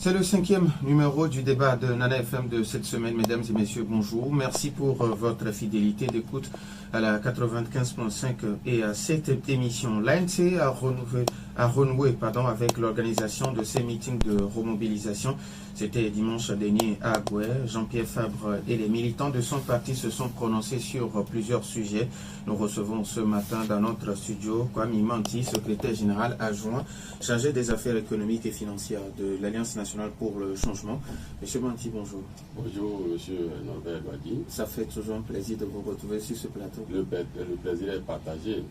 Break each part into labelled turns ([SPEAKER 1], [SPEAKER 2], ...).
[SPEAKER 1] C'est le 5e numéro du débat de Nana FM de cette semaine. Mesdames et messieurs, bonjour. Merci pour votre fidélité d'écoute à la 95.5 et à cette émission. L'ANC a renoué avec l'organisation de ces meetings de remobilisation. C'était dimanche dernier à Agoué. Jean-Pierre Fabre et les militants de son parti se sont prononcés sur plusieurs sujets. Nous recevons ce matin dans notre studio Kwame Manti, secrétaire général adjoint chargé des affaires économiques et financières de l'Alliance nationale pour le changement. Monsieur Manti, bonjour.
[SPEAKER 2] Bonjour, monsieur Norbert Badi.
[SPEAKER 1] Ça fait toujours un plaisir de vous retrouver sur ce plateau.
[SPEAKER 2] Le plaisir est partagé.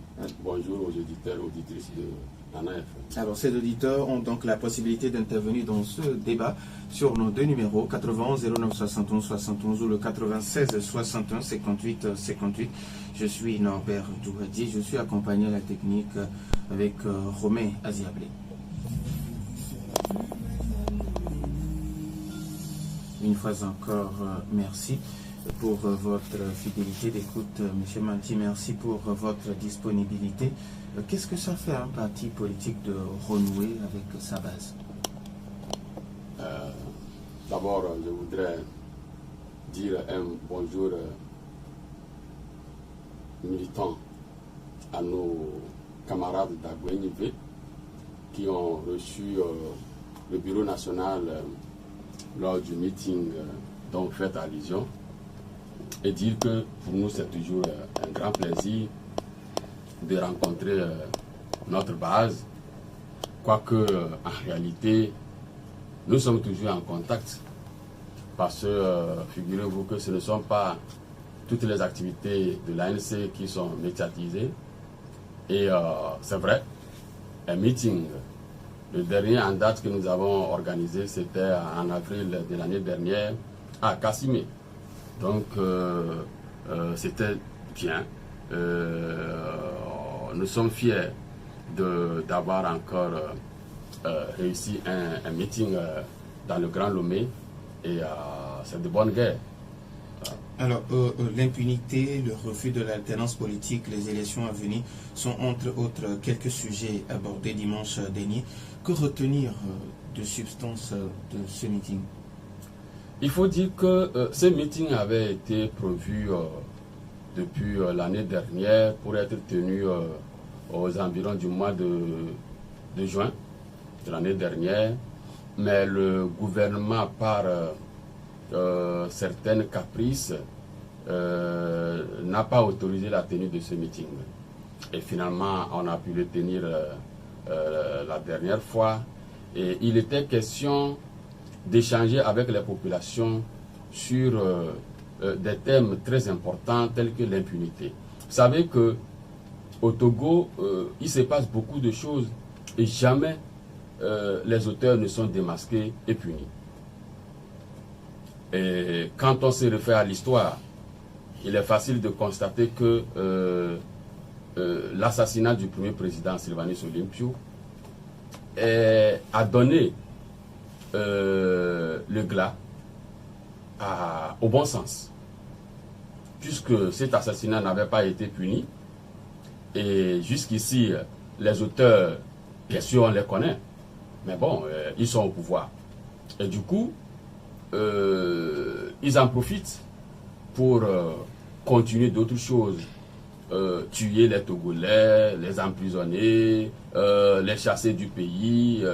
[SPEAKER 2] Bonjour aux auditeurs et auditrices de Nana FM.
[SPEAKER 1] Alors, ces auditeurs ont donc la possibilité d'intervenir dans ce débat sur nos deux numéros, 91 09 71 71 ou le 96 61 58 58. Je suis Norbert Douadi, je suis accompagné à la technique avec Romain Aziablé. Une fois encore, merci pour votre fidélité d'écoute. Monsieur Manti, merci pour votre disponibilité. Qu'est-ce que ça fait un parti politique de renouer avec sa base?
[SPEAKER 2] D'abord, je voudrais dire un bonjour militant à nos camarades d'Agoué-Nivé qui ont reçu le bureau national lors du meeting dont vous faites allusion, et dire que pour nous c'est toujours un grand plaisir de rencontrer notre base, quoique en réalité nous sommes toujours en contact, parce que figurez-vous que ce ne sont pas toutes les activités de l'ANC qui sont médiatisées. Et c'est vrai, un meeting, le dernier en date que nous avons organisé, c'était en avril de l'année dernière à Kassimé. Donc c'était bien. Nous sommes fiers d'avoir encore réussi un meeting dans le Grand Lomé, et c'est de bonne guerre.
[SPEAKER 1] Alors, l'impunité, le refus de l'alternance politique, les élections à venir sont entre autres quelques sujets abordés dimanche dernier. Que retenir de substance de ce meeting?
[SPEAKER 2] Il faut dire que ce meeting avait été prévu depuis l'année dernière pour être tenu aux environs du mois de juin de l'année dernière, mais le gouvernement, par certaines caprices, n'a pas autorisé la tenue de ce meeting. Et finalement, on a pu le tenir la dernière fois. Et il était question d'échanger avec les populations sur des thèmes très importants tels que l'impunité. Vous savez que au Togo, il se passe beaucoup de choses et jamais les auteurs ne sont démasqués et punis. Et quand on se réfère à l'histoire, il est facile de constater que l'assassinat du premier président Sylvanus Olympio a donné le glas au bon sens, puisque cet assassinat n'avait pas été puni. Et jusqu'ici, les auteurs, bien sûr, on les connaît, mais bon, ils sont au pouvoir. Et du coup, ils en profitent pour continuer d'autres choses, tuer les Togolais, les emprisonner, les chasser du pays,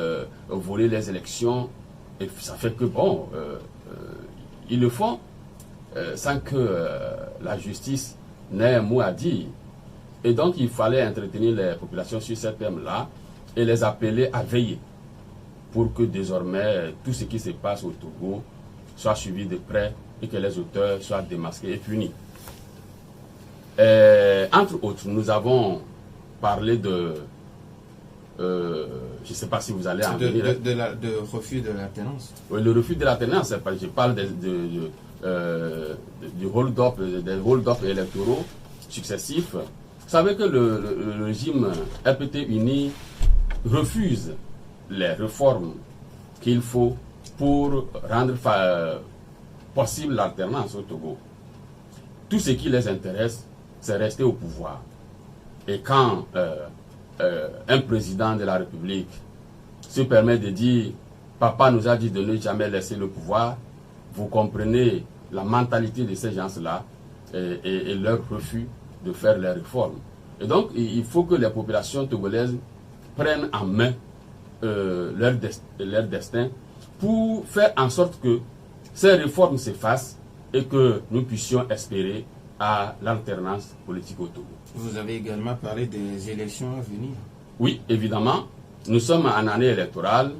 [SPEAKER 2] voler les élections. Et ça fait que, bon, ils le font sans que la justice n'ait un mot à dire. Et donc, il fallait entretenir les populations sur ce thème-là et les appeler à veiller pour que désormais tout ce qui se passe au Togo soit suivi de près et que les auteurs soient démasqués et punis. Entre autres, nous avons parlé de... je ne sais pas si vous allez en venir.
[SPEAKER 1] De refus de l'alternance.
[SPEAKER 2] Oui, le refus de l'alternance, je parle du hold-up, des hold-up électoraux successifs. Vous savez que le régime RPT uni refuse les réformes qu'il faut pour rendre possible l'alternance au Togo. Tout ce qui les intéresse, c'est rester au pouvoir. Et quand un président de la République se permet de dire papa nous a dit de ne jamais laisser le pouvoir. Vous comprenez la mentalité de ces gens-là et leur refus de faire les réformes. Et donc, il faut que les populations togolaises prennent en main leur destin pour faire en sorte que ces réformes s'effacent et que nous puissions espérer à l'alternance politique au Togo.
[SPEAKER 1] Vous avez également parlé des élections à venir.
[SPEAKER 2] Oui, évidemment. Nous sommes en année électorale.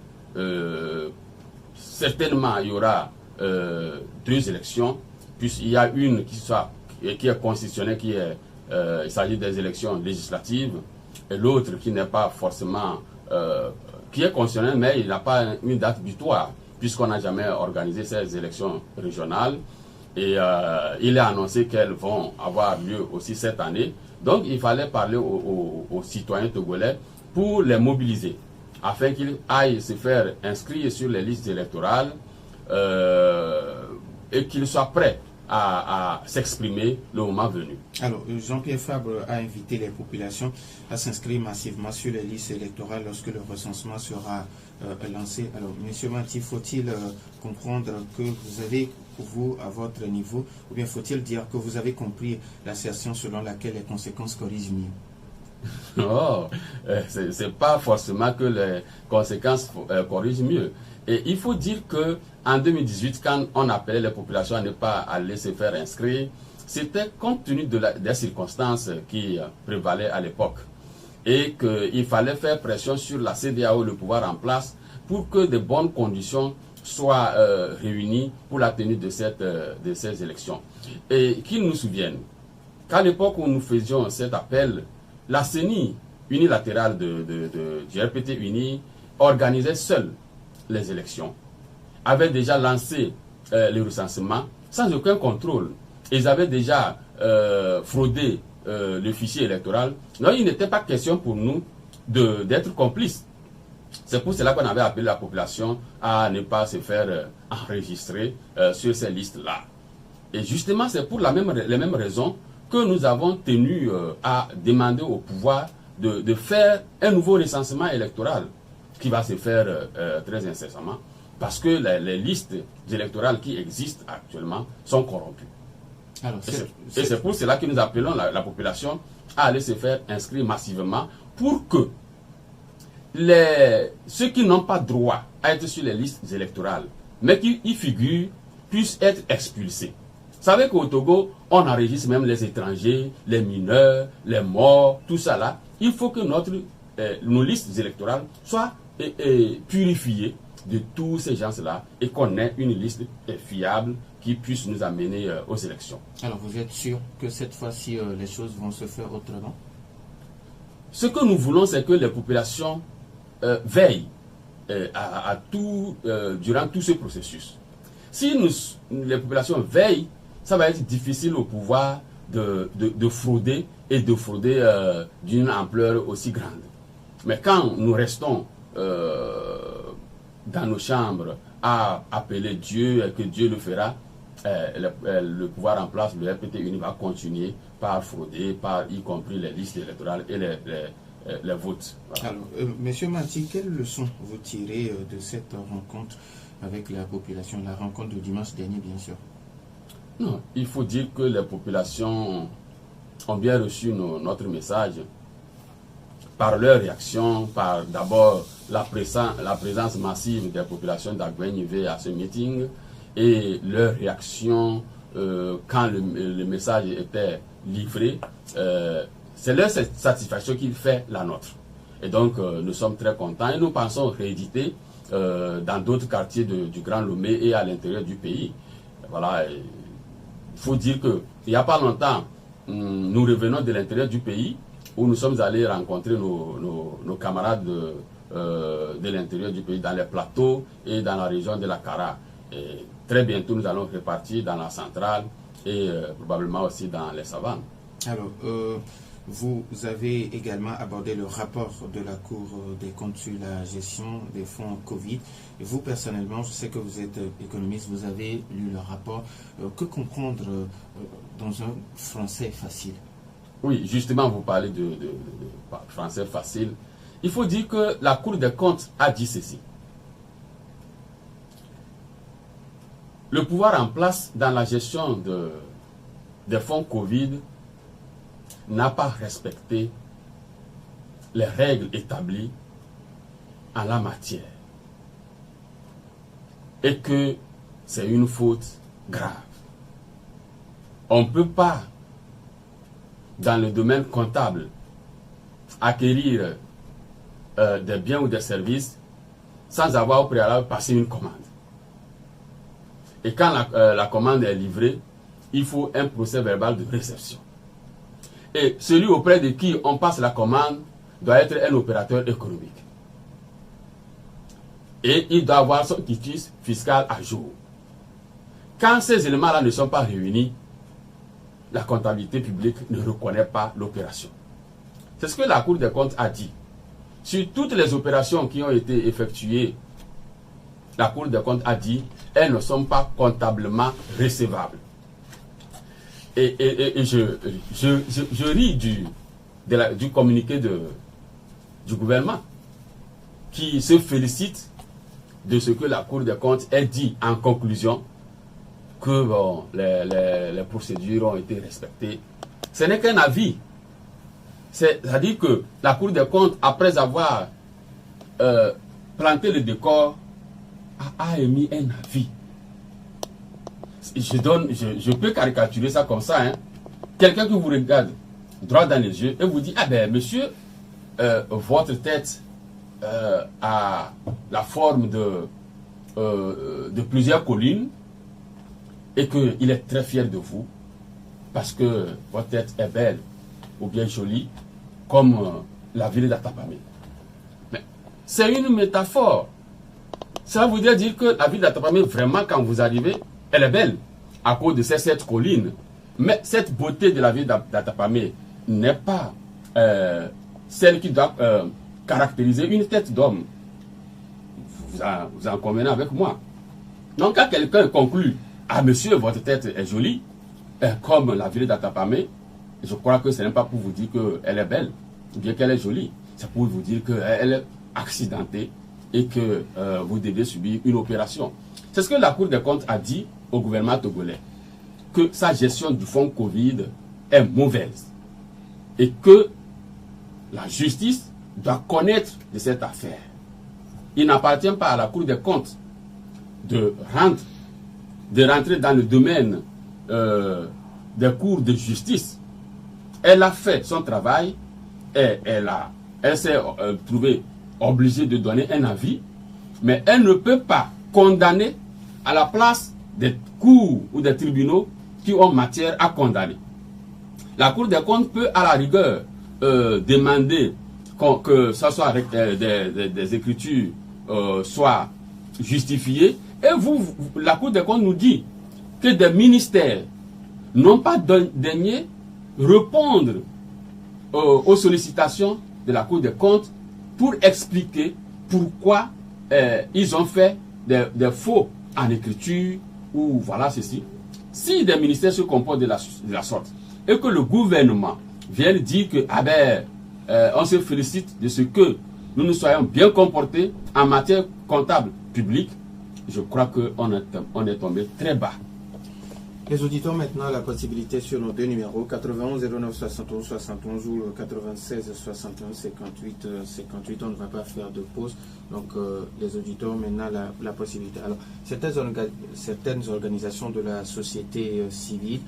[SPEAKER 2] Certainement, il y aura 2 élections, puisqu'il y a une qui est constitutionnelle, il s'agit des élections législatives, et l'autre qui n'est pas forcément, qui est constitutionnelle, mais il n'a pas une date butoir, puisqu'on n'a jamais organisé ces élections régionales. Et il est annoncé qu'elles vont avoir lieu aussi cette année. Donc, il fallait parler aux citoyens togolais pour les mobiliser, afin qu'ils aillent se faire inscrire sur les listes électorales et qu'ils soient prêts à s'exprimer le moment venu.
[SPEAKER 1] Alors, Jean-Pierre Fabre a invité les populations à s'inscrire massivement sur les listes électorales lorsque le recensement sera lancé. Alors, M. Mati, faut-il comprendre que vous avez, vous, à votre niveau, ou bien faut-il dire que vous avez compris l'assertion selon laquelle les conséquences corrigent mieux?
[SPEAKER 2] Oh, c'est pas forcément que les conséquences corrigent mieux. Et il faut dire que en 2018, quand on appelait les populations à ne pas aller se faire inscrire, c'était compte tenu des circonstances qui prévalaient à l'époque. Et qu'il fallait faire pression sur la CEDEAO, le pouvoir en place, pour que de bonnes conditions soient réunies pour la tenue de ces élections. Et qu'ils nous souviennent qu'à l'époque où nous faisions cet appel, la CENI unilatérale du RPT Uni organisait seule les élections, avait déjà lancé le recensement sans aucun contrôle. Ils avaient déjà fraudé le fichier électoral. Donc il n'était pas question pour nous d'être complices. C'est pour cela qu'on avait appelé la population à ne pas se faire enregistrer sur ces listes-là. Et justement, c'est pour les mêmes raisons que nous avons tenu à demander au pouvoir de faire un nouveau recensement électoral qui va se faire très incessamment, parce que les listes électorales qui existent actuellement sont corrompues. Alors, et c'est pour cela que nous appelons la population à aller se faire inscrire massivement pour que ceux qui n'ont pas droit à être sur les listes électorales, mais qui y figurent, puissent être expulsés. Vous savez qu'au Togo, on enregistre même les étrangers, les mineurs, les morts, tout ça là. Il faut que nos listes électorales soient purifiées de tous ces gens-là et qu'on ait une liste fiable qui puisse nous amener aux élections.
[SPEAKER 1] Alors vous êtes sûr que cette fois-ci les choses vont se faire autrement?
[SPEAKER 2] Ce que nous voulons, c'est que les populations veillent durant tout ce processus. Si les populations veillent, ça va être difficile au pouvoir de frauder et de frauder d'une ampleur aussi grande. Mais quand nous restons dans nos chambres à appeler Dieu et que Dieu le fera, le pouvoir en place, le RPT Uni va continuer par frauder, y compris les listes électorales et les votes. Voilà.
[SPEAKER 1] Alors, Monsieur Mati, quelles leçons vous tirez de cette rencontre avec la population, la rencontre de dimanche dernier, bien sûr?
[SPEAKER 2] Non, il faut dire que les populations ont bien reçu notre message par leur réaction, par d'abord la présence massive des populations d'Agouin-Yvé à ce meeting et leur réaction quand le message était livré. C'est leur satisfaction qui fait la nôtre. Et donc, nous sommes très contents et nous pensons rééditer dans d'autres quartiers du Grand Lomé et à l'intérieur du pays. Voilà. Il faut dire qu'il n'y a pas longtemps, nous revenons de l'intérieur du pays où nous sommes allés rencontrer nos camarades de l'intérieur du pays, dans les plateaux et dans la région de la Kara. Et très bientôt, nous allons repartir dans la centrale et probablement aussi dans les savanes.
[SPEAKER 1] Alors, vous avez également abordé le rapport de la Cour des comptes sur la gestion des fonds Covid. Et vous, personnellement, je sais que vous êtes économiste, vous avez lu le rapport. Que comprendre dans un français facile?
[SPEAKER 2] Oui, justement, vous parlez de français facile. Il faut dire que la Cour des comptes a dit ceci. le pouvoir en place dans la gestion des fonds Covid n'a pas respecté les règles établies en la matière. Et que c'est une faute grave. On ne peut pas, dans le domaine comptable, acquérir des biens ou des services sans avoir au préalable passé une commande. Et quand la commande est livrée, il faut un procès verbal de réception. Et celui auprès de qui on passe la commande doit être un opérateur économique. Et il doit avoir son quitus fiscal à jour. Quand ces éléments-là ne sont pas réunis, la comptabilité publique ne reconnaît pas l'opération. C'est ce que la Cour des comptes a dit. Sur toutes les opérations qui ont été effectuées, la Cour des comptes a dit elles ne sont pas comptablement recevables. Et je ris du communiqué du gouvernement qui se félicite de ce que la Cour des comptes ait dit en conclusion que bon, les procédures ont été respectées. Ce n'est qu'un avis. C'est-à-dire que la Cour des comptes, après avoir planté le décor, a émis un avis. Je peux caricaturer ça comme ça. Hein. Quelqu'un qui vous regarde droit dans les yeux et vous dit, ah ben monsieur, votre tête a la forme de plusieurs collines et qu'il est très fier de vous parce que votre tête est belle ou bien jolie comme la ville d'Atapamé. Mais c'est une métaphore. Ça voudrait dire que la ville d'Atapamé, vraiment, quand vous arrivez, elle est belle à cause de ces 7 collines. Mais cette beauté de la ville d'Atapamé n'est pas celle qui doit caractériser une tête d'homme. Vous en convenez avec moi. Donc quand quelqu'un conclut, ah monsieur, votre tête est jolie, comme la ville d'Atapamé, je crois que ce n'est pas pour vous dire qu'elle est belle, ou bien qu'elle est jolie. C'est pour vous dire qu'elle est accidentée et que vous devez subir une opération. C'est ce que la Cour des comptes a dit au gouvernement togolais, que sa gestion du fonds Covid est mauvaise et que la justice doit connaître de cette affaire. Il n'appartient pas à la Cour des comptes de rentrer dans le domaine des cours de justice. Elle a fait son travail et elle s'est trouvée obligée de donner un avis, mais elle ne peut pas condamner à la place des cours ou des tribunaux qui ont matière à condamner. La Cour des comptes peut à la rigueur demander que ce soit des écritures soient justifiées. Et la Cour des comptes nous dit que des ministères n'ont pas daigné répondre aux sollicitations de la Cour des comptes pour expliquer pourquoi ils ont fait des faux en écriture ou voilà ceci. Si des ministères se comportent de la sorte et que le gouvernement vient dire que on se félicite de ce que nous nous soyons bien comportés en matière comptable publique, je crois qu'on est tombé très bas.
[SPEAKER 1] Les auditeurs maintenant la possibilité sur nos 2 numéros 91 09 71 71 ou 96 61 58 58. On ne va pas faire de pause. Donc les auditeurs maintenant la possibilité. Alors certaines organisations de la société civile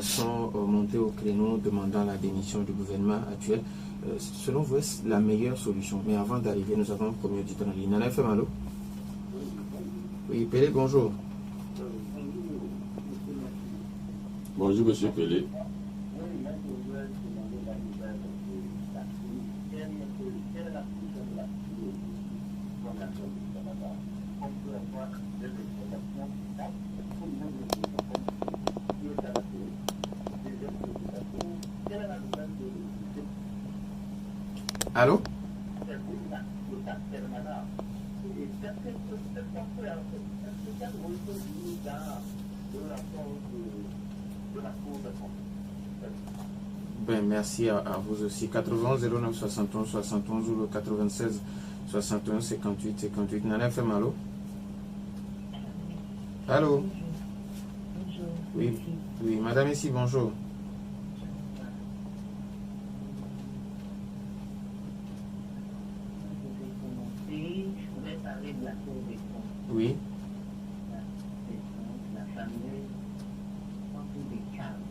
[SPEAKER 1] sont montées au créneau demandant la démission du gouvernement actuel. Selon vous, est-ce la meilleure solution? Mais avant d'arriver, nous avons un premier auditeur en ligne. Nana FM, allô? Oui, Pelé, bonjour.
[SPEAKER 2] Bonjour, monsieur Pelé.
[SPEAKER 1] Allô? Ben, merci à vous aussi. 91 09 71 71 ou le 96 61 58 58. Nana FM, allô? Allô? Oui, oui, madame ici, bonjour.
[SPEAKER 3] Je voudrais parler de la Cour des comptes.
[SPEAKER 1] Oui.
[SPEAKER 3] La fameuse Cour des cadres.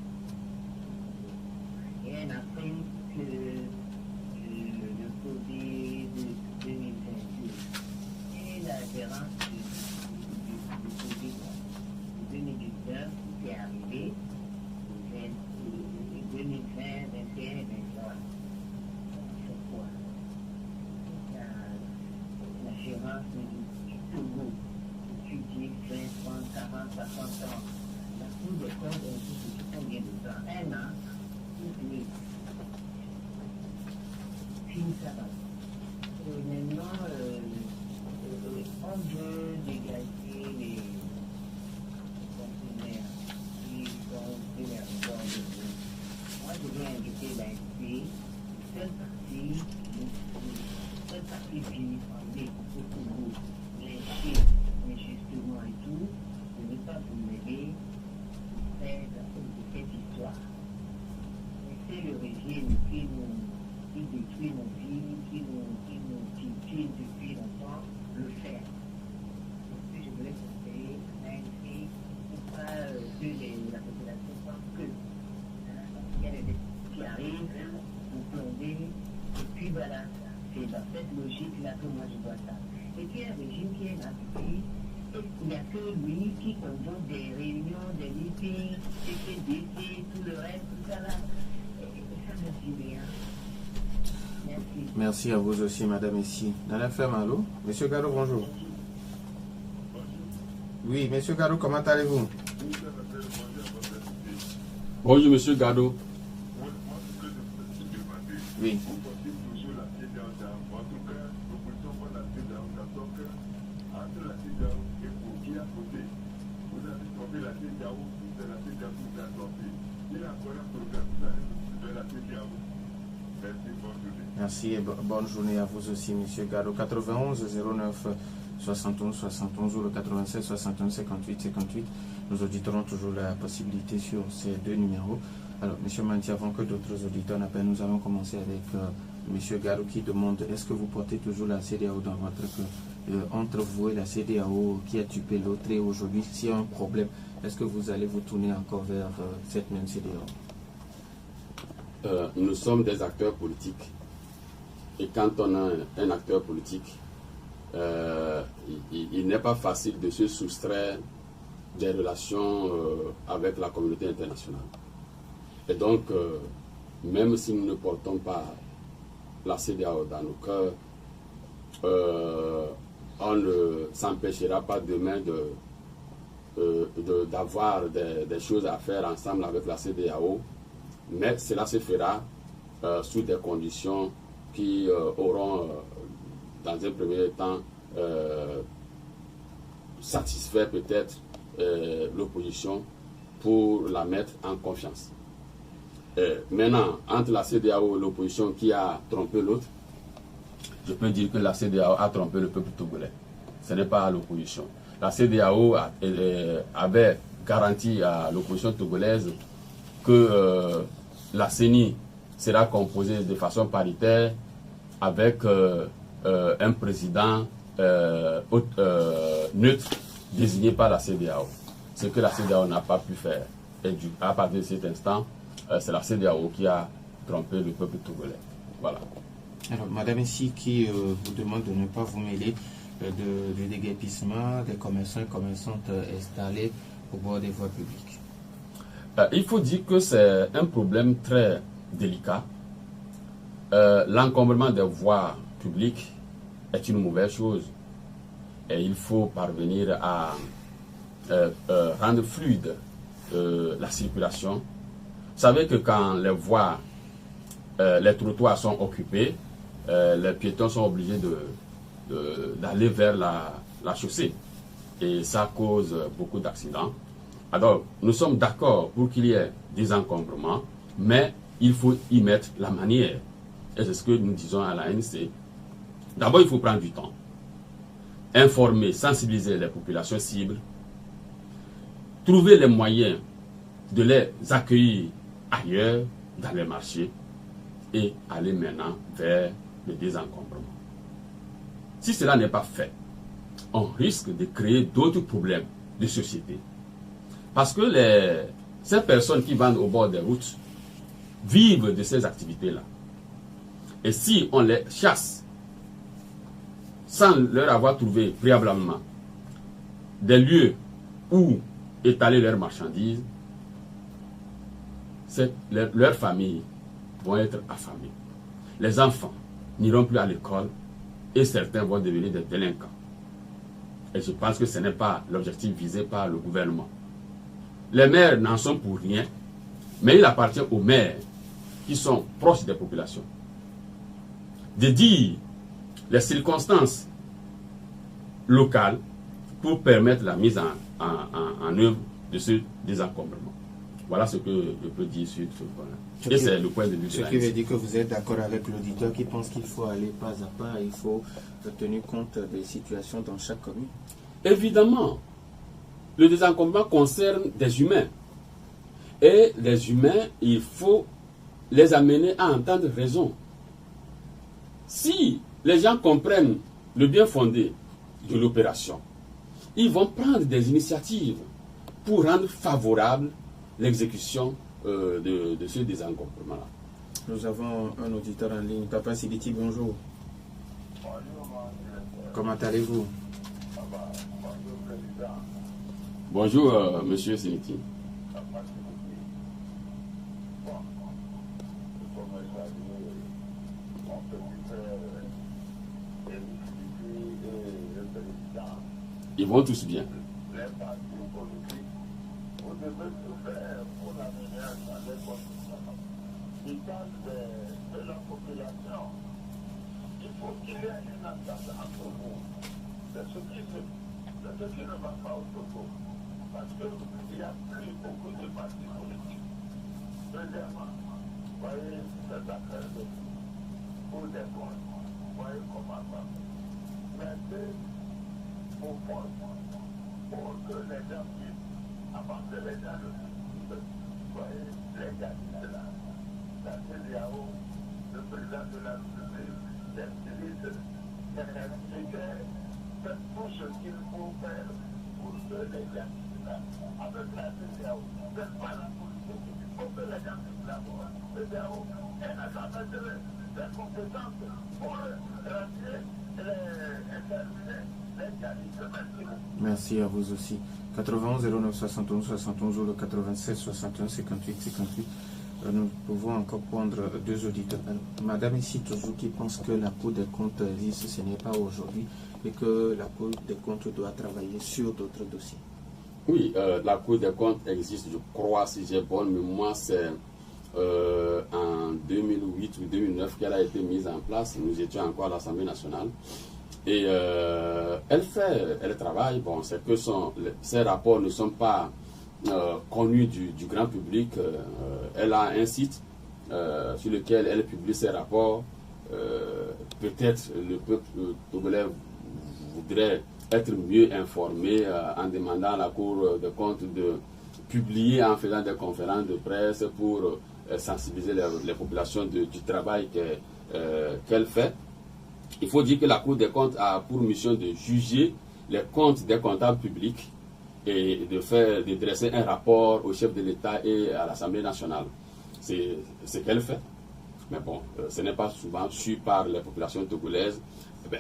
[SPEAKER 3] Et elle apprend que le Covid 2022 et la gérance du Covid de 2019 qui est arrivé, 2020, 2021 et 2023. Pourquoi? L'assurance du Togo, étudiée 20, 30, 40, 60 ans. La Cour des comptes, on dit combien de temps? Un an, oui. Puis ça va. Maintenant, on veut dégager les fonctionnaires qui sont sur les reports de l'eau. Moi, je vais inviter l'ANC, seule partie qui en est au Togo, l'ANC, mais justement et tout, je ne veux pas vous mêler de cette histoire. C'est le régime qui détruit nos vies, qui nous tue depuis longtemps, le faire. Donc, je voulais conseiller l'ANC pour pas que la population pense que il y a des qui arrivent, vous plombez, et puis voilà, c'est dans cette logique-là que moi je vois ça. Et puis un régime qui est là depuis, il n'y a que lui qui convoque des réunions, des meetings, CPDC, tout le reste, tout ça là. Ça me dit rien. Merci.
[SPEAKER 1] Merci à vous aussi, madame ici. Dans la ferme, allô? Monsieur Garo, bonjour. Oui, monsieur Garo, comment allez-vous?
[SPEAKER 2] Bonjour, monsieur Gado.
[SPEAKER 1] Oui. Merci et bonne journée à vous aussi, monsieur Gado. 91 09 71 71 ou le 96 61 58 58. Nous auditerons toujours la possibilité sur ces deux numéros. Alors, monsieur Manti, avant que d'autres auditeurs n'appellent, nous allons commencer avec monsieur Gado qui demande est-ce que vous portez toujours la CEDEAO dans votre cœur? Entre vous et la CEDEAO qui a tué l'autre et aujourd'hui, s'il y a un problème, est-ce que vous allez vous tourner encore vers cette même CEDEAO?
[SPEAKER 2] Nous sommes des acteurs politiques. Et quand on a un acteur politique, il n'est pas facile de se soustraire des relations avec la communauté internationale. Et donc, même si nous ne portons pas la CEDEAO dans nos cœurs, on ne s'empêchera pas demain d'avoir des choses à faire ensemble avec la CEDEAO, mais cela se fera sous des conditions qui auront, dans un premier temps, satisfait peut-être l'opposition pour la mettre en confiance. Maintenant, entre la CEDEAO et l'opposition qui a trompé l'autre, je peux dire que la CEDEAO a trompé le peuple togolais. Ce n'est pas l'opposition. La CEDEAO avait garanti à l'opposition togolaise que la CENI sera composée de façon paritaire avec un président neutre désigné par la CEDEAO. Ce que la CEDEAO n'a pas pu faire. Et à partir de cet instant, c'est la CEDEAO qui a trompé le peuple togolais. Voilà.
[SPEAKER 1] Alors, madame ici qui vous demande de ne pas vous mêler du déguerpissement des commerçants et commerçantes installés au bord des voies publiques.
[SPEAKER 2] Il faut dire que c'est un problème très délicat. L'encombrement des voies publiques est une mauvaise chose. Et il faut parvenir à rendre fluide la circulation. Vous savez que quand les voies, les trottoirs sont occupés, les piétons sont obligés d'aller vers la chaussée. Et ça cause beaucoup d'accidents. Alors, nous sommes d'accord pour qu'il y ait des encombrements, mais il faut y mettre la manière. Et c'est ce que nous disons à l'ANC. D'abord, il faut prendre du temps. Informer, sensibiliser les populations cibles. Trouver les moyens de les accueillir ailleurs, dans les marchés, et aller maintenant vers le désencombrement. Si cela n'est pas fait, on risque de créer d'autres problèmes de société. Parce que ces personnes qui vendent au bord des routes vivent de ces activités-là. Et si on les chasse sans leur avoir trouvé préalablement des lieux où étaler leurs marchandises, leurs familles vont être affamées. Les enfants n'iront plus à l'école et certains vont devenir des délinquants. Et je pense que ce n'est pas l'objectif visé par le gouvernement. Les maires n'en sont pour rien, mais il appartient aux maires qui sont proches des populations de dire les circonstances locales pour permettre la mise en œuvre de ce désencombrement. Voilà ce que je peux dire sur ce point-là. Et c'est le point de vue de
[SPEAKER 1] ce qui veut dire que vous êtes d'accord avec l'auditeur qui pense qu'il faut aller pas à pas, il faut tenir compte des situations dans chaque commune.
[SPEAKER 2] Évidemment, le désencombrement concerne des humains. Et les humains, il faut les amener à entendre raison. Si les gens comprennent le bien fondé de l'opération, ils vont prendre des initiatives pour rendre favorable l'exécution de ce désencombrement-là.
[SPEAKER 1] Nous avons un auditeur en ligne. Papa Sibiti, bonjour. Comment allez-vous?
[SPEAKER 2] Bonjour, monsieur Sibiti. Ils vont tous bien.
[SPEAKER 4] Les partis politiques, vous devez tout faire pour l'amener à l'économie. Il parle de la population. Il faut qu'il y ait une entente entre vous. C'est ce qui ne va pas au Togo. Parce qu'il y a plus beaucoup de partis politiques. Deuxièmement, vous voyez cette affaire de pour des comptes. Vous voyez comment ça. Mettez au fond pour que les gens puissent avancer les gens vous voyez, légaliser là. La CEDEAO, le président de la République, les ministres, expliquaient tout ce qu'il faut faire pour que les gens puissent là. Avec la CEDEAO, ce n'est pas la politique, il faut que les gens puissent là. La CEDEAO, elle n'a jamais des compétences pour rentrer et terminer.
[SPEAKER 1] Merci à vous aussi. 91 09 71 71 ou le 96 61 58 58. Nous pouvons encore prendre deux auditeurs. Madame ici toujours qui pense que la Cour des comptes existe, ce n'est pas aujourd'hui, et que la Cour des comptes doit travailler sur d'autres dossiers.
[SPEAKER 2] Oui, la Cour des comptes existe, je crois, si j'ai bonne mémoire, c'est en 2008 ou 2009 qu'elle a été mise en place. Nous étions encore à l'Assemblée nationale. Et elle travaille. Bon, c'est que ces rapports ne sont pas connus du grand public. Elle a un site sur lequel elle publie ses rapports. Peut-être le peuple togolais voudrait être mieux informé en demandant à la Cour des comptes de publier, en faisant des conférences de presse pour sensibiliser les populations du travail qu'elle fait. Il faut dire que la Cour des comptes a pour mission de juger les comptes des comptables publics et de dresser un rapport au chef de l'État et à l'Assemblée nationale. C'est ce qu'elle fait. Mais bon, ce n'est pas souvent su par les populations togolaises.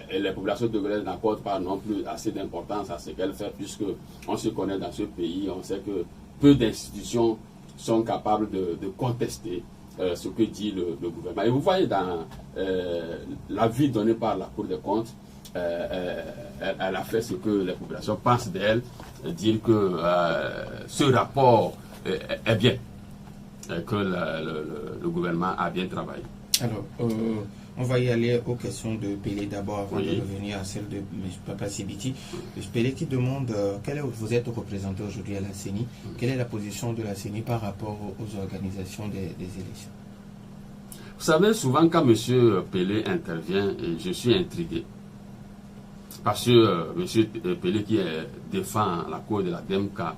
[SPEAKER 2] Les populations togolaises n'accordent pas non plus assez d'importance à ce qu'elle fait, puisque on se connaît dans ce pays, on sait que peu d'institutions sont capables de contester ce que dit le gouvernement. Et vous voyez dans l'avis donné par la Cour des comptes, elle a fait ce que les populations pensent d'elle, dire que ce rapport est bien, que le gouvernement a bien travaillé.
[SPEAKER 1] Alors, on va y aller aux questions de Pelé d'abord avant de revenir à celle de M. Papa Sibiti. M. Pelé qui demande, vous êtes représenté aujourd'hui à la CENI, quelle est la position de la CENI par rapport aux organisations des élections?
[SPEAKER 2] Vous savez, souvent quand M. Pelé intervient, je suis intrigué. Parce que M. Pelé qui défend la cause de la DEMCA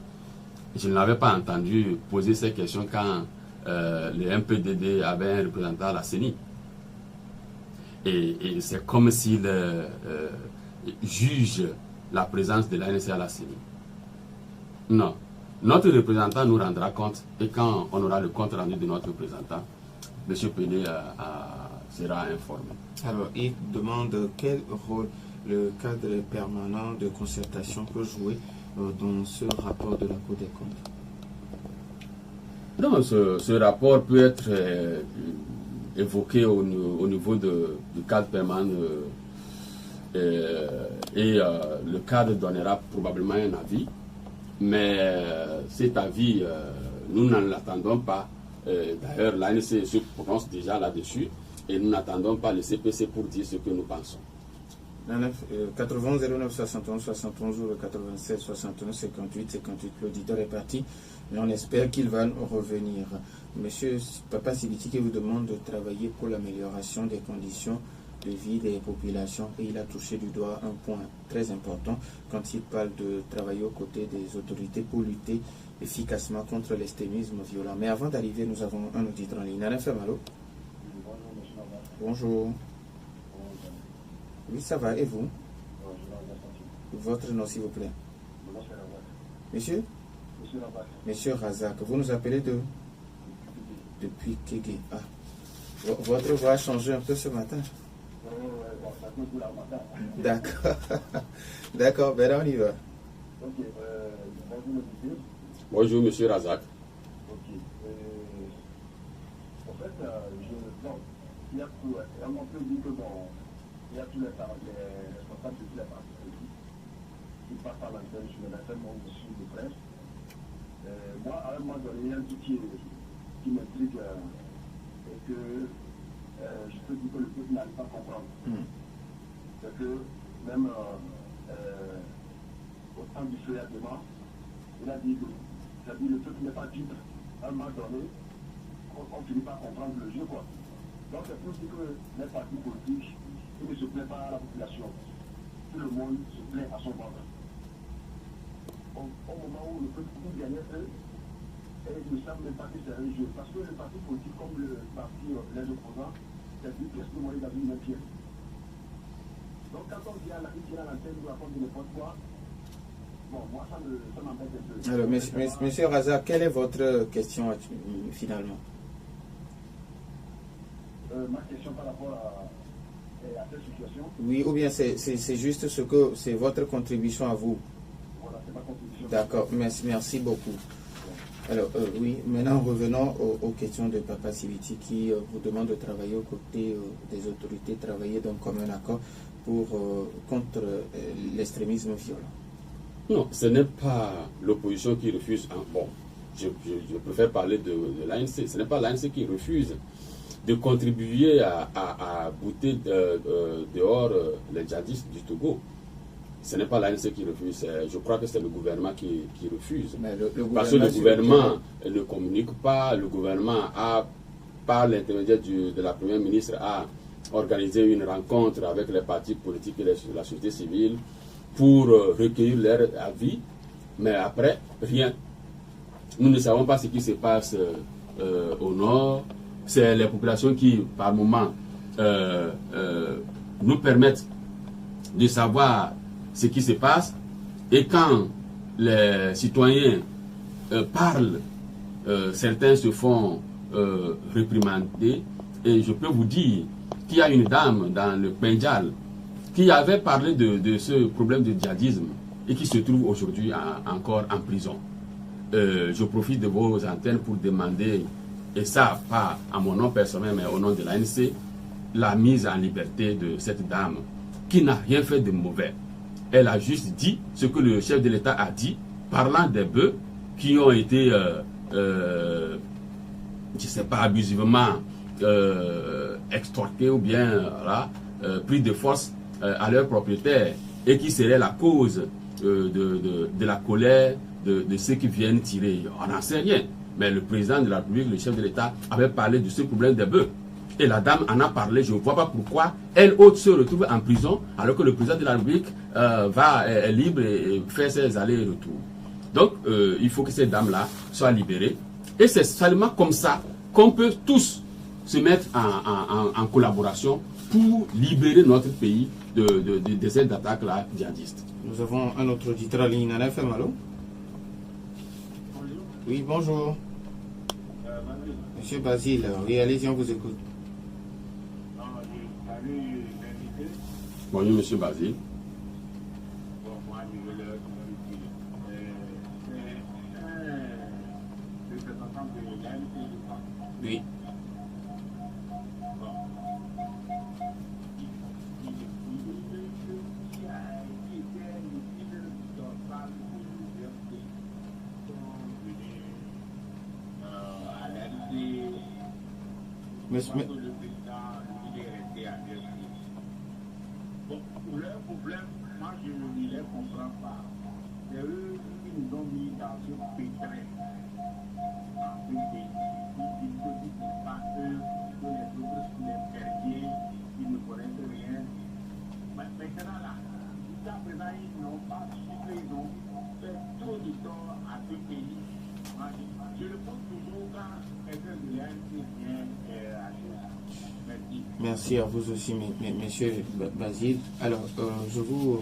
[SPEAKER 2] je ne l'avais pas entendu poser ces questions quand le MPDD avait un représentant à la CENI. Et c'est comme s'il juge la présence de l'ANC à la CENI. Non. Notre représentant nous rendra compte, et quand on aura le compte rendu de notre représentant, M. Péné sera informé.
[SPEAKER 1] Alors, il demande quel rôle le cadre permanent de concertation peut jouer dans ce rapport de la Cour des comptes.
[SPEAKER 2] Non, ce rapport peut être évoqué au niveau du cadre permanent et le cadre donnera probablement un avis, mais cet avis, nous n'en l'attendons pas. D'ailleurs, l'ANC se prononce déjà là-dessus et nous n'attendons pas le CPC pour dire ce que nous pensons.
[SPEAKER 1] 80 09 71 71 ou le 96 61 58 58, l'auditeur est parti, mais on espère qu'il va revenir. Monsieur Papa Sibiti qui vous demande de travailler pour l'amélioration des conditions de vie des populations, et il a touché du doigt un point très important quand il parle de travailler aux côtés des autorités pour lutter efficacement contre l'extrémisme violent. Mais avant d'arriver, nous avons un auditeur en ligne. Alain Femalo. Bonjour. Oui, ça va, et vous? Votre nom, s'il vous plaît. Monsieur? Monsieur Razak. Vous nous appelez depuis Kégué. Ah. Votre voix a changé un peu ce matin. D'accord. D'accord, ben là on y va.
[SPEAKER 2] Bonjour, monsieur Razak.
[SPEAKER 4] Ok. En fait, il y a tout, on peut dire que bon, il y a tous les responsables de tous les partis politiques qui passent par l'antenne sur l'antenne sur de presse. Moi, à un moment donné, il y a un truc qui m'intrigue et que je peux dire que le peuple n'arrive pas à comprendre. C'est que même au temps du feu à demain, il a dit que le peuple n'est pas dupe. À un moment donné, on finit par comprendre le jeu, quoi. Donc c'est pour dire que les partis politiques ne se plaît pas à la population. Tout le monde se plaît à son bord. Au moment où le peuple gagnait, eux, et ils ne savent même pas que c'est un jeu. Parce que le parti politique, comme le parti les opposants, c'est plus presque moi, il a vu une pièce. Donc quand on vient à l'antenne ou raconte n'importe quoi, bon, moi ça m'embête un peu.
[SPEAKER 1] Alors, monsieur Razak, quelle est votre question finalement?
[SPEAKER 4] Ma question par rapport à cette situation.
[SPEAKER 1] Oui, ou bien c'est juste ce que c'est votre contribution à vous.
[SPEAKER 4] Voilà, c'est ma contribution.
[SPEAKER 1] D'accord, merci beaucoup. Alors, oui, maintenant revenons aux questions de Papa Sibiti qui vous demande de travailler aux côtés des autorités, travailler donc comme un accord contre l'extrémisme violent.
[SPEAKER 2] Non, ce n'est pas l'opposition qui refuse. Bon, je préfère parler de l'ANC. Ce n'est pas l'ANC qui refuse de contribuer à bouter dehors les djihadistes du Togo. Ce n'est pas l'ANC qui refuse, je crois que c'est le gouvernement qui refuse. Parce que le gouvernement ne communique pas, le gouvernement a, par l'intermédiaire de la première ministre, a organisé une rencontre avec les partis politiques et la société civile pour recueillir leur avis, mais après, rien. Nous ne savons pas ce qui se passe au nord. C'est les populations qui, par moment, nous permettent de savoir ce qui se passe. Et quand les citoyens parlent, certains se font réprimander. Et je peux vous dire qu'il y a une dame dans le Pendjal qui avait parlé de ce problème de djihadisme et qui se trouve aujourd'hui encore en prison. Je profite de vos antennes pour demander, et ça pas à mon nom personnel mais au nom de l'ANC, la mise en liberté de cette dame qui n'a rien fait de mauvais. Elle a juste dit ce que le chef de l'État a dit, parlant des bœufs qui ont été, je ne sais pas, abusivement extorqués ou bien pris de force à leur propriétaire et qui serait la cause de la colère de ceux qui viennent tirer. On n'en sait rien. Mais le président de la République, le chef de l'État, avait parlé de ce problème des bœufs. Et la dame en a parlé. Je ne vois pas pourquoi elle autre se retrouve en prison alors que le président de la République est libre et fait ses allers et retours. Donc, il faut que ces dames-là soient libérées. Et c'est seulement comme ça qu'on peut tous se mettre en collaboration pour libérer notre pays de cette attaque-là djihadiste.
[SPEAKER 1] Nous avons un autre auditeur en ligne. Nana FM, allô? Oui, bonjour. Monsieur Basile, oui, allez-y, on vous écoute.
[SPEAKER 2] Bonjour, monsieur Basile.
[SPEAKER 1] Oui. Mais,
[SPEAKER 4] bon, pour leur problème, moi je ne les comprends pas. C'est eux qui nous ont mis dans ce pétrin. Dans ce pays. Ils ne disent pas eux, que les autres sont les perdus, ils ne connaissent rien. Mais maintenant là, jusqu'à présent, ils n'ont pas su, ils ont fait trop de tort à ce pays. Je le pense toujours quand quelqu'un de l'ANC vient à Merci.
[SPEAKER 1] Merci à vous aussi, monsieur Basile. Alors, je vous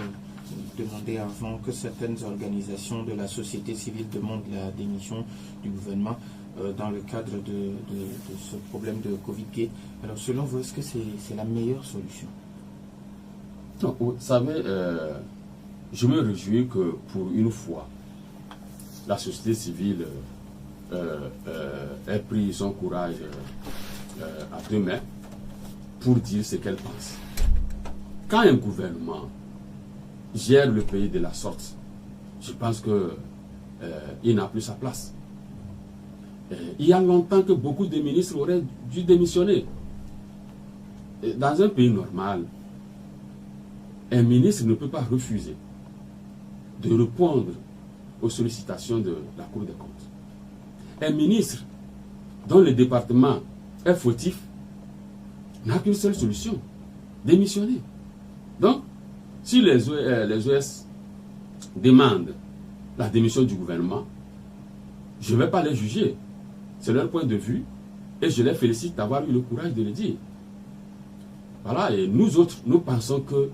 [SPEAKER 1] demandais avant que certaines organisations de la société civile demandent la démission du gouvernement dans le cadre de ce problème de Covid-Gate. Alors, selon vous, est-ce que c'est la meilleure solution?
[SPEAKER 2] Non, vous savez, je me réjouis que pour une fois, la société civile ait pris son courage à deux mains pour dire ce qu'elle pense. Quand un gouvernement gère le pays de la sorte, je pense qu'il n'a plus sa place. Il y a longtemps que beaucoup de ministres auraient dû démissionner. Dans un pays normal, un ministre ne peut pas refuser de répondre aux sollicitations de la Cour des comptes. Un ministre dont le département est fautif n'a qu'une seule solution, démissionner. Donc, si les OS demandent la démission du gouvernement, je ne vais pas les juger. C'est leur point de vue et je les félicite d'avoir eu le courage de le dire. Voilà, et nous autres, nous pensons que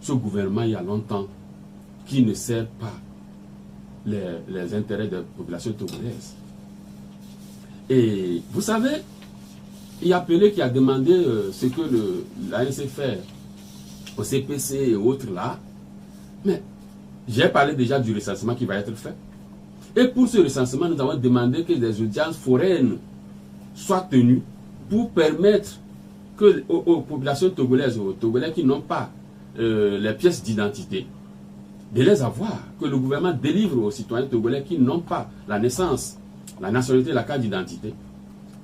[SPEAKER 2] ce gouvernement, il y a longtemps, qui ne sert pas les intérêts des populations togolaises. Et vous savez, il y a Pelé qui a demandé ce que l'ANC fait au CPC et autres là. Mais j'ai parlé déjà du recensement qui va être fait. Et pour ce recensement, nous avons demandé que des audiences foraines soient tenues pour permettre aux populations togolaises, aux Togolais qui n'ont pas les pièces d'identité, de les avoir, que le gouvernement délivre aux citoyens togolais qui n'ont pas la naissance, la nationalité, la carte d'identité,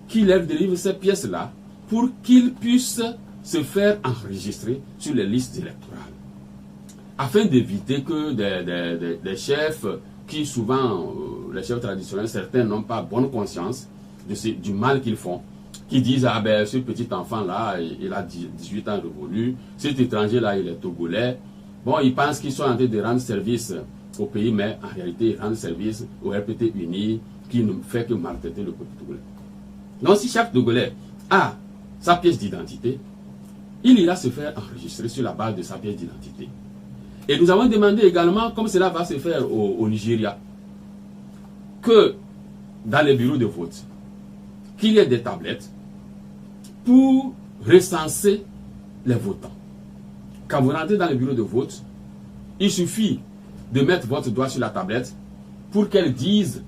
[SPEAKER 2] qui leur délivre ces pièces-là pour qu'ils puissent se faire enregistrer sur les listes électorales. Afin d'éviter que des chefs qui souvent, les chefs traditionnels, certains n'ont pas bonne conscience du mal qu'ils font, qui disent, ah ben ce petit enfant-là, il a 18 ans révolu, cet étranger-là, il est togolais. Bon, ils pensent qu'ils sont en train de rendre service au pays, mais en réalité, ils rendent service au RPT uni, qui ne fait que maltraiter le peuple togolais. Donc, si chaque Togolais a sa pièce d'identité, il ira se faire enregistrer sur la base de sa pièce d'identité. Et nous avons demandé également, comme cela va se faire au Nigeria, que dans les bureaux de vote, qu'il y ait des tablettes pour recenser les votants. Quand vous rentrez dans les bureaux de vote, il suffit de mettre votre doigt sur la tablette pour qu'elle dise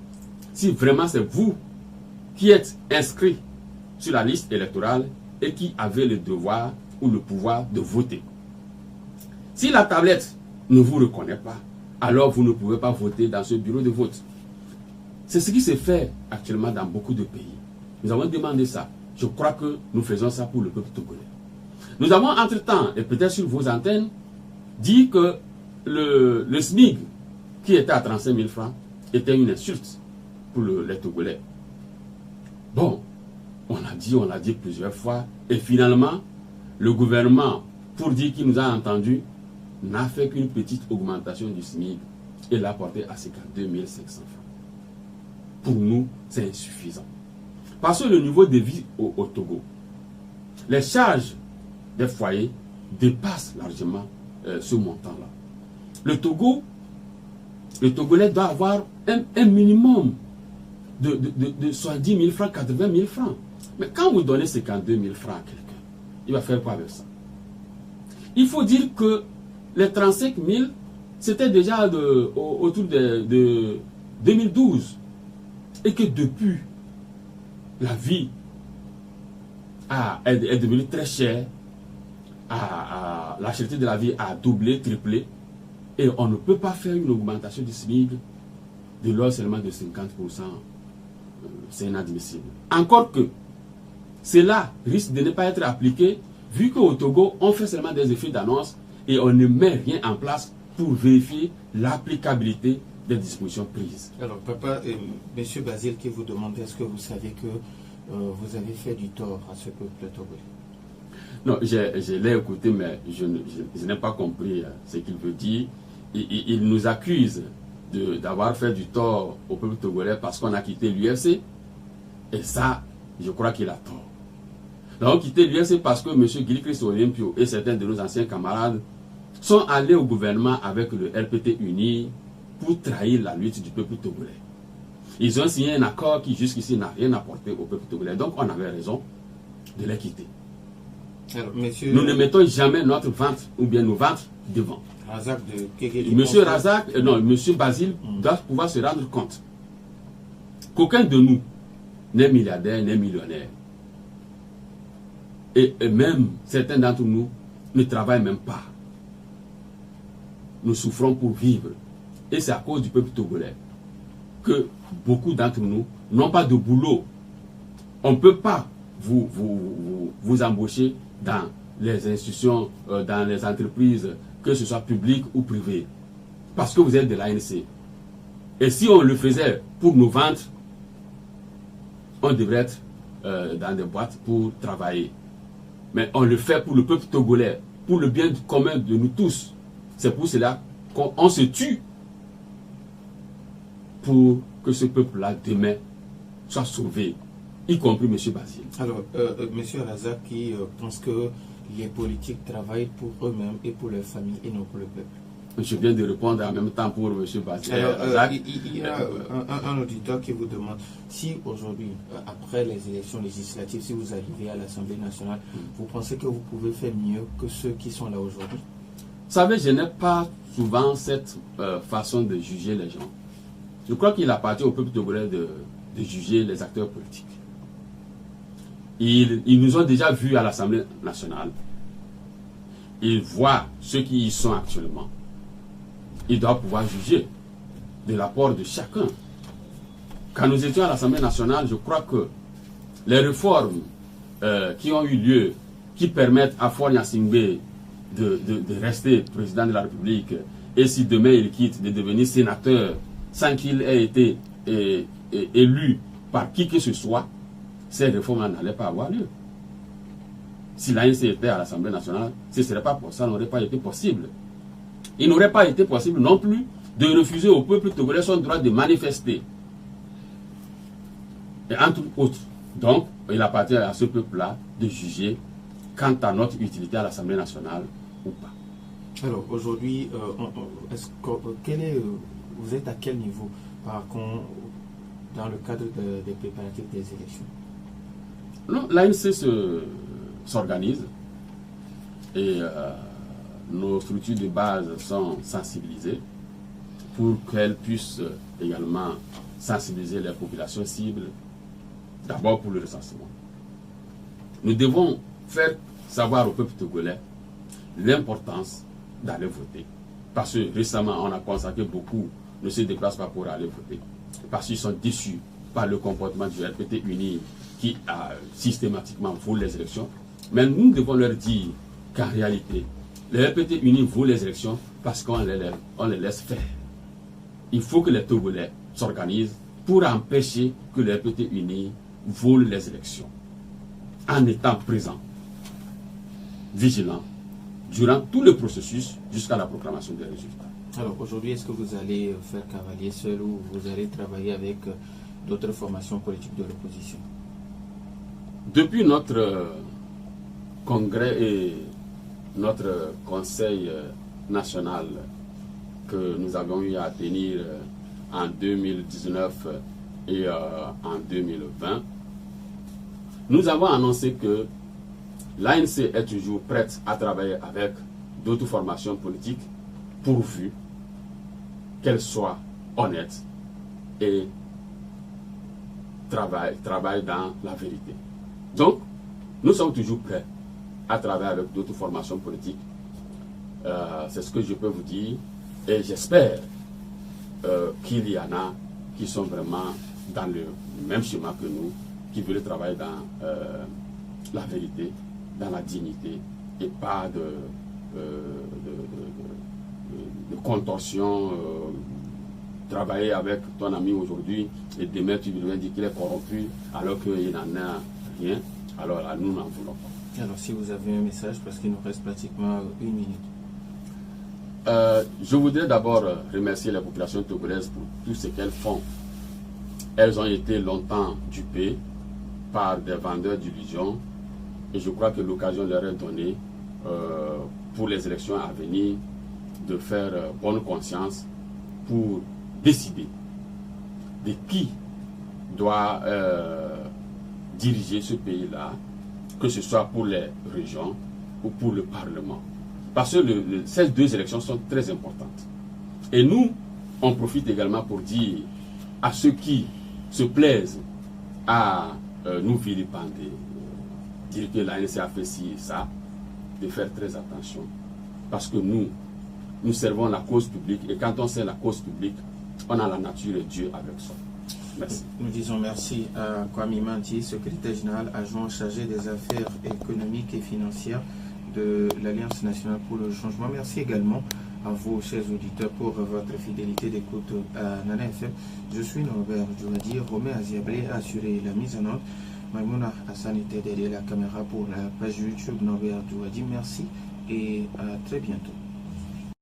[SPEAKER 2] si vraiment c'est vous qui êtes inscrit sur la liste électorale et qui avez le devoir ou le pouvoir de voter. Si la tablette ne vous reconnaît pas, alors vous ne pouvez pas voter dans ce bureau de vote. C'est ce qui se fait actuellement dans beaucoup de pays. Nous avons demandé ça. Je crois que nous faisons ça pour le peuple togolais. Nous avons entre-temps, et peut-être sur vos antennes, dit que le SMIC, qui était à 35 000 francs, était une insulte pour les Togolais. Bon, on l'a dit plusieurs fois, et finalement, le gouvernement, pour dire qu'il nous a entendus, n'a fait qu'une petite augmentation du SMIC et l'a porté à 52 500 francs. Pour nous, c'est insuffisant. Parce que le niveau de vie au Togo, les charges des foyers dépassent largement ce montant-là. Le Togolais doit avoir un minimum de 70 000 francs, 80 000 francs. Mais quand vous donnez 52 000 francs à quelqu'un, il va faire quoi avec ça? Il faut dire que les 35 000, c'était déjà autour de 2012. Et que depuis, la vie est devenue très chère. La cherté de la vie a doublé, triplé. Et on ne peut pas faire une augmentation du SMIC de l'ordre seulement de 50%. C'est inadmissible. Encore que cela risque de ne pas être appliqué, vu qu'au Togo, on fait seulement des effets d'annonce et on ne met rien en place pour vérifier l'applicabilité des dispositions prises.
[SPEAKER 1] Alors, papa, monsieur Basile qui vous demande, est-ce que vous savez que vous avez fait du tort à ce peuple togolais?
[SPEAKER 2] Non, je l'ai écouté, mais je n'ai pas compris ce qu'il veut dire. Il nous accuse d'avoir fait du tort au peuple togolais parce qu'on a quitté l'UFC. Et ça, je crois qu'il a tort. Nous avons quitté l'UFC parce que M. Guy-Christ Olympio et certains de nos anciens camarades sont allés au gouvernement avec le RPT uni pour trahir la lutte du peuple togolais. Ils ont signé un accord qui jusqu'ici n'a rien apporté au peuple togolais. Donc on avait raison de les quitter.
[SPEAKER 1] Alors, monsieur...
[SPEAKER 2] Nous ne mettons jamais notre ventre ou bien nos ventres devant.
[SPEAKER 1] Razak de Kéké,
[SPEAKER 2] monsieur Razak, non, monsieur Basile doit pouvoir se rendre compte qu'aucun de nous n'est milliardaire, n'est millionnaire. Et même certains d'entre nous ne travaillent même pas. Nous souffrons pour vivre. Et c'est à cause du peuple togolais que beaucoup d'entre nous n'ont pas de boulot. On ne peut pas vous embaucher dans les institutions, dans les entreprises, que ce soit publiques ou privées, parce que vous êtes de l'ANC. Et si on le faisait pour nous vendre, on devrait être dans des boîtes pour travailler. Mais on le fait pour le peuple togolais, pour le bien commun de nous tous. C'est pour cela qu'on se tue pour que ce peuple-là, demain, soit sauvé, y compris M. Basile.
[SPEAKER 1] Alors, M. Razak qui pense que les politiques travaillent pour eux-mêmes et pour leur famille et non pour le peuple.
[SPEAKER 2] Je viens de répondre en même temps pour M. Basile.
[SPEAKER 1] Alors, il y a un auditeur qui vous demande si aujourd'hui, après les élections législatives, si vous arrivez à l'Assemblée nationale, vous pensez que vous pouvez faire mieux que ceux qui sont là aujourd'hui?
[SPEAKER 2] Vous savez, je n'ai pas souvent cette façon de juger les gens. Je crois qu'il appartient au peuple togolais de juger les acteurs politiques. Ils nous ont déjà vus à l'Assemblée nationale. Ils voient ceux qui y sont actuellement. Ils doivent pouvoir juger de l'apport de chacun. Quand nous étions à l'Assemblée nationale, je crois que les réformes qui ont eu lieu, qui permettent à Faure Gnassingbé de rester président de la République, et si demain il quitte, de devenir sénateur sans qu'il ait été élu par qui que ce soit, ces réformes n'allaient pas avoir lieu. Si l'ANC était à l'Assemblée nationale, ce ne serait pas pour ça, n'aurait pas été possible. Il n'aurait pas été possible non plus de refuser au peuple togolais son droit de manifester. Et entre autres. Donc, il appartient à ce peuple-là de juger quant à notre utilité à l'Assemblée nationale ou pas.
[SPEAKER 1] Alors, aujourd'hui, vous êtes à quel niveau dans le cadre des préparatifs des élections?
[SPEAKER 2] L'ANC s'organise et nos structures de base sont sensibilisées pour qu'elles puissent également sensibiliser les populations cibles, d'abord pour le recensement. Nous devons faire savoir au peuple togolais l'importance d'aller voter. Parce que récemment, on a constaté que beaucoup ne se déplacent pas pour aller voter. Parce qu'ils sont déçus par le comportement du RPT uni qui a systématiquement volé les élections. Mais nous devons leur dire qu'en réalité, le RPT uni vole les élections parce qu'on les laisse faire. Il faut que les Togolais s'organisent pour empêcher que le RPT uni vole les élections. En étant présents, vigilants, durant tout le processus jusqu'à la proclamation des résultats.
[SPEAKER 1] Alors aujourd'hui, est-ce que vous allez faire cavalier seul ou vous allez travailler avec d'autres formations politiques de l'opposition?
[SPEAKER 2] Depuis notre congrès et notre conseil national que nous avons eu à tenir en 2019 et en 2020, nous avons annoncé que l'ANC est toujours prête à travailler avec d'autres formations politiques pourvu qu'elles soient honnêtes et travaillent dans la vérité. Donc, nous sommes toujours prêts à travailler avec d'autres formations politiques. C'est ce que je peux vous dire. Et j'espère qu'il y en a qui sont vraiment dans le même schéma que nous, qui veulent travailler dans la vérité, dans la dignité, et pas de contorsion. Travailler avec ton ami aujourd'hui et demain tu lui dis qu'il est corrompu alors qu'il n'en a rien. Alors là, nous n'en voulons pas.
[SPEAKER 1] Alors si vous avez un message, parce qu'il nous reste pratiquement 1 minute.
[SPEAKER 2] Je voudrais d'abord remercier la population togolaise pour tout ce qu'elles font. Elles ont été longtemps dupées par des vendeurs d'illusions et je crois que l'occasion leur est donnée pour les élections à venir de faire bonne conscience pour décider de qui doit diriger ce pays-là, que ce soit pour les régions ou pour le Parlement. Parce que ces deux élections sont très importantes. Et nous, on profite également pour dire à ceux qui se plaisent à nous vilipender, dire que l'ANC a fait ci et ça, de faire très attention. Parce que nous servons la cause publique et quand on sert la cause publique, on a la nature et Dieu avec soi. Merci.
[SPEAKER 1] Nous disons merci à Kwame Manti, secrétaire général adjoint chargé des affaires économiques et financières de l'Alliance nationale pour le changement. Merci également à vous, chers auditeurs, pour votre fidélité d'écoute à Nana FM. Je suis Norbert Djouadi. Romain Aziablé a assuré la mise en ordre. Maïmouna Hassan était derrière la caméra pour la page YouTube Norbert Djouadi. Merci et à très bientôt.